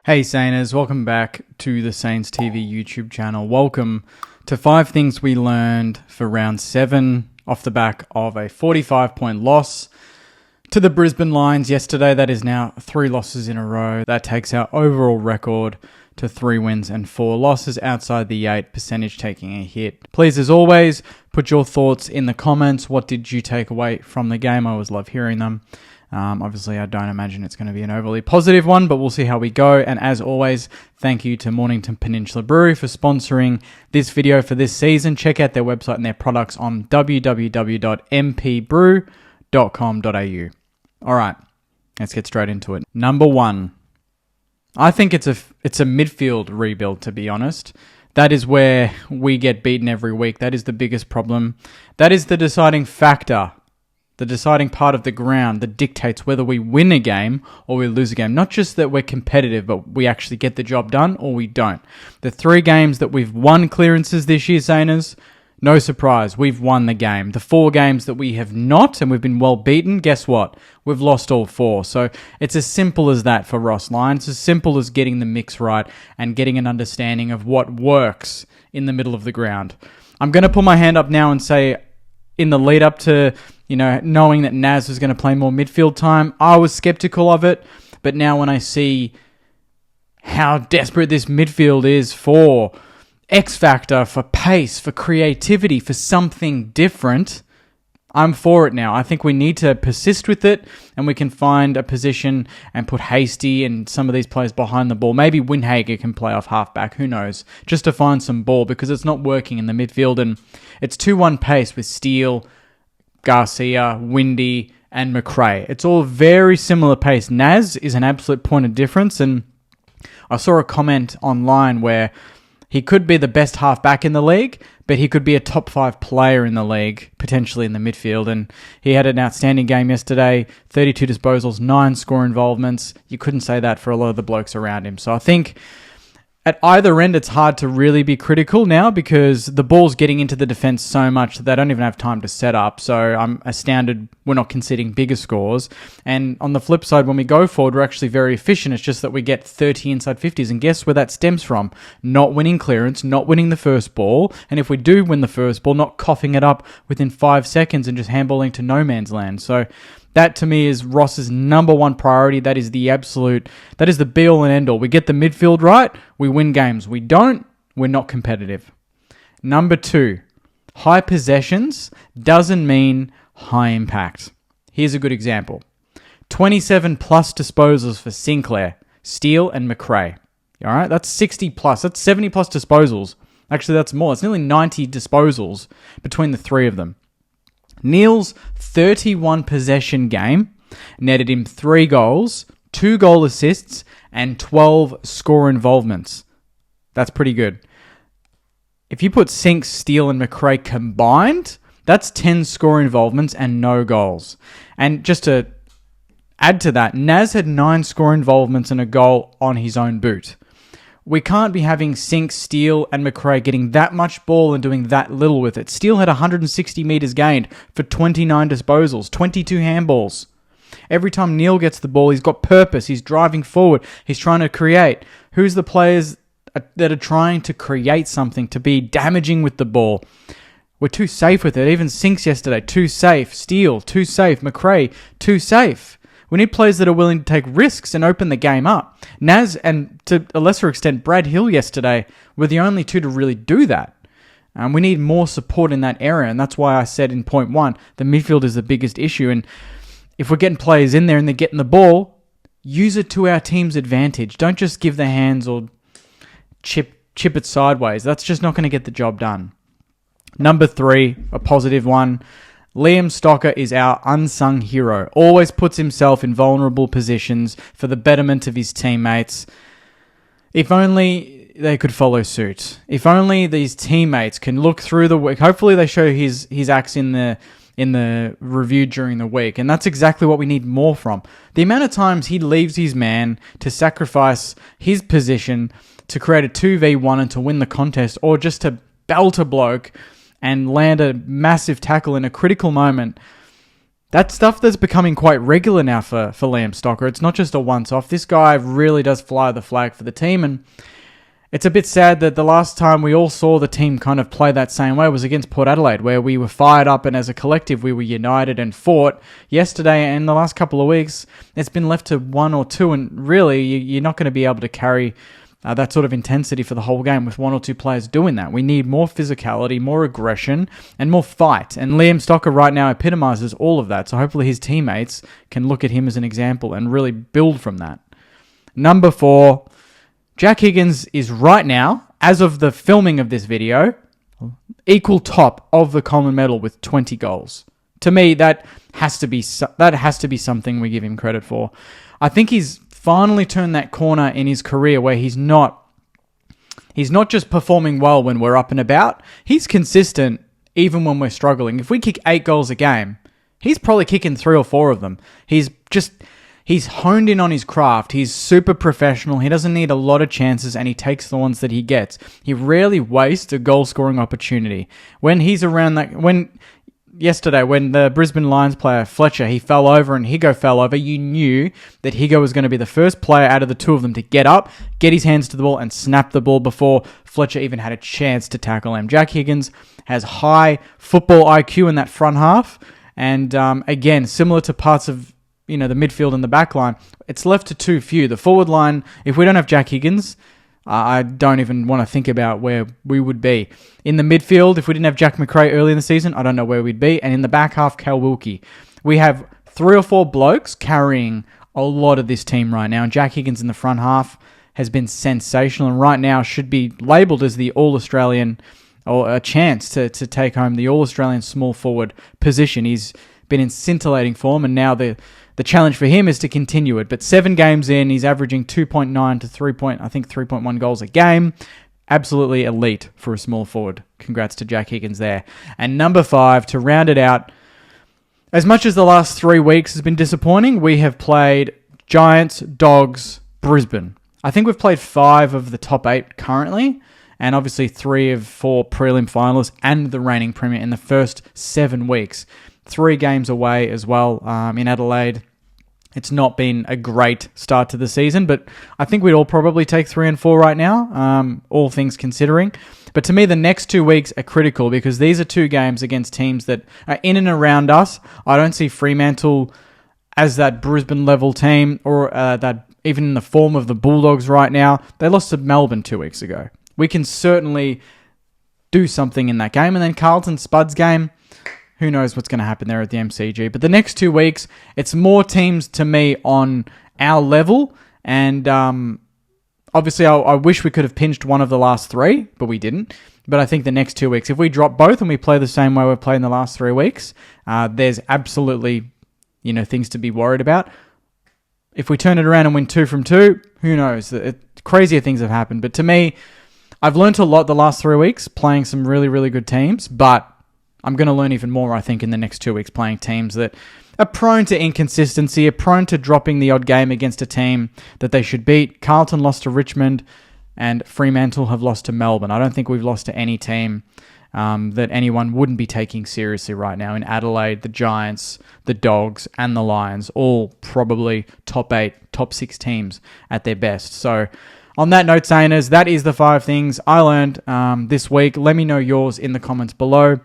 Hey Sainers, welcome back to the Saints TV YouTube channel. Welcome to 5 things we learned for round 7 off the back of a 45-point loss to the Brisbane Lions yesterday. That is now 3 losses in a row. That takes our overall record to 3 wins and 4 losses, outside the 8, percentage taking a hit. Please, as always, put your thoughts in the comments. What did you take away from the game? I always love hearing them. Obviously, I don't imagine it's going to be an overly positive one, but we'll see how we go. And as always, thank you to Mornington Peninsula Brewery for sponsoring this video for this season. Check out their website and their products on www.mpbrew.com.au. All right, let's get straight into it. Number 1, I think it's a midfield rebuild, to be honest. That is where we get beaten every week. That is the biggest problem. That is the deciding factor. The deciding part of the ground that dictates whether we win a game or we lose a game. Not just that we're competitive, but we actually get the job done or we don't. The 3 games that we've won clearances this year, Sainers, no surprise, we've won the game. The 4 games that we have not and we've been well beaten, guess what? We've lost all 4. So it's as simple as that for Ross Lyon. It's as simple as getting the mix right and getting an understanding of what works in the middle of the ground. I'm going to put my hand up now and say, in the lead up to, knowing that Naz was going to play more midfield time, I was skeptical of it. But now when I see how desperate this midfield is for X factor, for pace, for creativity, for something different, I'm for it now. I think we need to persist with it, and we can find a position and put Hasty and some of these players behind the ball. Maybe Windhager can play off halfback, who knows, just to find some ball, because it's not working in the midfield, and it's 2-1 pace with Steele, Garcia, Windy, and McRae. It's all very similar pace. Naz is an absolute point of difference, and I saw a comment online where he could be the best halfback in the league, but he could be a top 5 player in the league, potentially in the midfield. And he had an outstanding game yesterday, 32 disposals, 9 score involvements. You couldn't say that for a lot of the blokes around him. So I think at either end, it's hard to really be critical now because the ball's getting into the defense so much that they don't even have time to set up. So I'm astounded we're not conceding bigger scores. And on the flip side, when we go forward, we're actually very efficient. It's just that we get 30 inside 50s. And guess where that stems from? Not winning clearance, not winning the first ball. And if we do win the first ball, not coughing it up within 5 seconds and just handballing to no man's land. So that to me is Ross's number 1 priority. That is the be all and end all. We get the midfield right, we win games. We don't, we're not competitive. Number 2, high possessions doesn't mean high impact. Here's a good example. 27 plus disposals for Sinclair, Steele, and McRae. All right, that's 60 plus. That's 70 plus disposals. Actually, that's more. It's nearly 90 disposals between the 3 of them. Neil's 31 possession game netted him 3 goals, 2 goal assists, and 12 score involvements. That's pretty good. If you put Sink, Steele, and McRae combined, that's 10 score involvements and no goals. And just to add to that, Naz had 9 score involvements and a goal on his own boot. We can't be having Sink, Steele, and McRae getting that much ball and doing that little with it. Steele had 160 metres gained for 29 disposals, 22 handballs. Every time Neil gets the ball, he's got purpose. He's driving forward. He's trying to create. Who's the players that are trying to create something, to be damaging with the ball? We're too safe with it. Even Sinks yesterday, too safe. Steele, too safe. McRae, too safe. We need players that are willing to take risks and open the game up. Naz and, to a lesser extent, Brad Hill yesterday were the only 2 to really do that. We need more support in that area, and that's why I said in point 1, the midfield is the biggest issue. And if we're getting players in there and they're getting the ball, use it to our team's advantage. Don't just give the hands or chip it sideways. That's just not going to get the job done. Number 3, a positive one. Liam Stocker is our unsung hero. Always puts himself in vulnerable positions for the betterment of his teammates. If only they could follow suit. If only these teammates can look through the week. Hopefully they show his acts in the review during the week. And that's exactly what we need more from. The amount of times he leaves his man to sacrifice his position to create a 2v1 and to win the contest, or just to belt a bloke and land a massive tackle in a critical moment. That's stuff that's becoming quite regular now for Liam Stocker. It's not just a once-off. This guy really does fly the flag for the team, and it's a bit sad that the last time we all saw the team kind of play that same way was against Port Adelaide, where we were fired up and as a collective we were united and fought. Yesterday and the last couple of weeks, it's been left to one or two, and really you're not going to be able to carry that sort of intensity for the whole game with one or two players doing that. We need more physicality, more aggression, and more fight. And Liam Stocker right now epitomizes all of that, so hopefully his teammates can look at him as an example and really build from that. Number 4... Jack Higgins is right now, as of the filming of this video, equal top of the Coleman medal with 20 goals. To me, that has to be something we give him credit for. I think he's finally turned that corner in his career where he's not just performing well when we're up and about. He's consistent even when we're struggling. If we kick 8 goals a game, he's probably kicking 3 or 4 of them. He's honed in on his craft. He's super professional. He doesn't need a lot of chances, and he takes the ones that he gets. He rarely wastes a goal-scoring opportunity. Yesterday, when the Brisbane Lions player Fletcher, he fell over and Higo fell over, you knew that Higo was going to be the first player out of the two of them to get up, get his hands to the ball, and snap the ball before Fletcher even had a chance to tackle him. Jack Higgins has high football IQ in that front half, and again, similar to parts of the midfield and the back line, it's left to too few. The forward line, if we don't have Jack Higgins, I don't even want to think about where we would be. In the midfield, if we didn't have Jack McRae early in the season, I don't know where we'd be. And in the back half, Cal Wilkie. We have 3 or 4 blokes carrying a lot of this team right now. And Jack Higgins in the front half has been sensational, and right now should be labelled as the All-Australian, or a chance to take home the All-Australian small forward position. He's been in scintillating form, and now the challenge for him is to continue it. But 7 games in, he's averaging 2.9 to 3.1 goals a game. Absolutely elite for a small forward. Congrats to Jack Higgins there. And number 5, to round it out, as much as the last 3 weeks has been disappointing, we have played Giants, Dogs, Brisbane. I think we've played 5 of the top 8 currently, and obviously 3 of 4 prelim finalists and the reigning premier in the first 7 weeks. 3 games away as well in Adelaide. It's not been a great start to the season, but I think we'd all probably take 3 and 4 right now, all things considering. But to me, the next 2 weeks are critical because these are 2 games against teams that are in and around us. I don't see Fremantle as that Brisbane level team, or that even in the form of the Bulldogs right now. They lost to Melbourne 2 weeks ago. We can certainly do something in that game. And then Carlton Spuds game, who knows what's going to happen there at the MCG. But the next 2 weeks, it's more teams to me on our level. And obviously, I wish we could have pinched one of the last 3, but we didn't. But I think the next 2 weeks, if we drop both and we play the same way we've played in the last 3 weeks, there's absolutely things to be worried about. If we turn it around and win 2 from 2, who knows? Crazier things have happened. But to me, I've learned a lot the last 3 weeks playing some really, really good teams, but I'm going to learn even more, I think, in the next 2 weeks playing teams that are prone to inconsistency, are prone to dropping the odd game against a team that they should beat. Carlton lost to Richmond and Fremantle have lost to Melbourne. I don't think we've lost to any team that anyone wouldn't be taking seriously right now. In Adelaide, the Giants, the Dogs, and the Lions, all probably top 8, top 6 teams at their best. So on that note, Sainers, that is the 5 things I learned this week. Let me know yours in the comments below.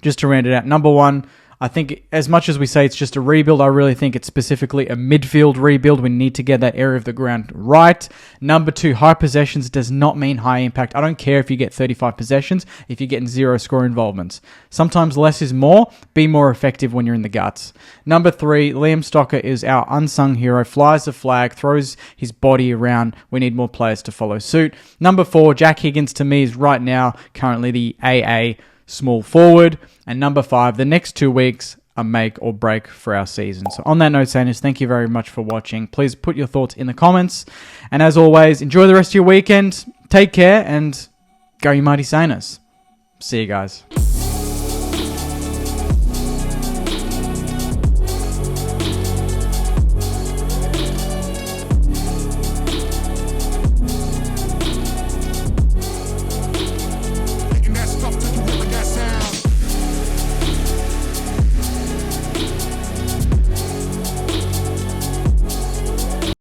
Just to round it out, number 1, I think as much as we say it's just a rebuild, I really think it's specifically a midfield rebuild. We need to get that area of the ground right. Number 2, high possessions does not mean high impact. I don't care if you get 35 possessions, if you're getting 0 score involvements. Sometimes less is more. Be more effective when you're in the guts. Number 3, Liam Stocker is our unsung hero, flies the flag, throws his body around. We need more players to follow suit. Number 4, Jack Higgins to me is right now currently the AA small forward. And number 5, the next 2 weeks are make or break for our season. So on that note, Sainers, thank you very much for watching. Please put your thoughts in the comments. And as always, enjoy the rest of your weekend. Take care and go you mighty Sainers. See you guys.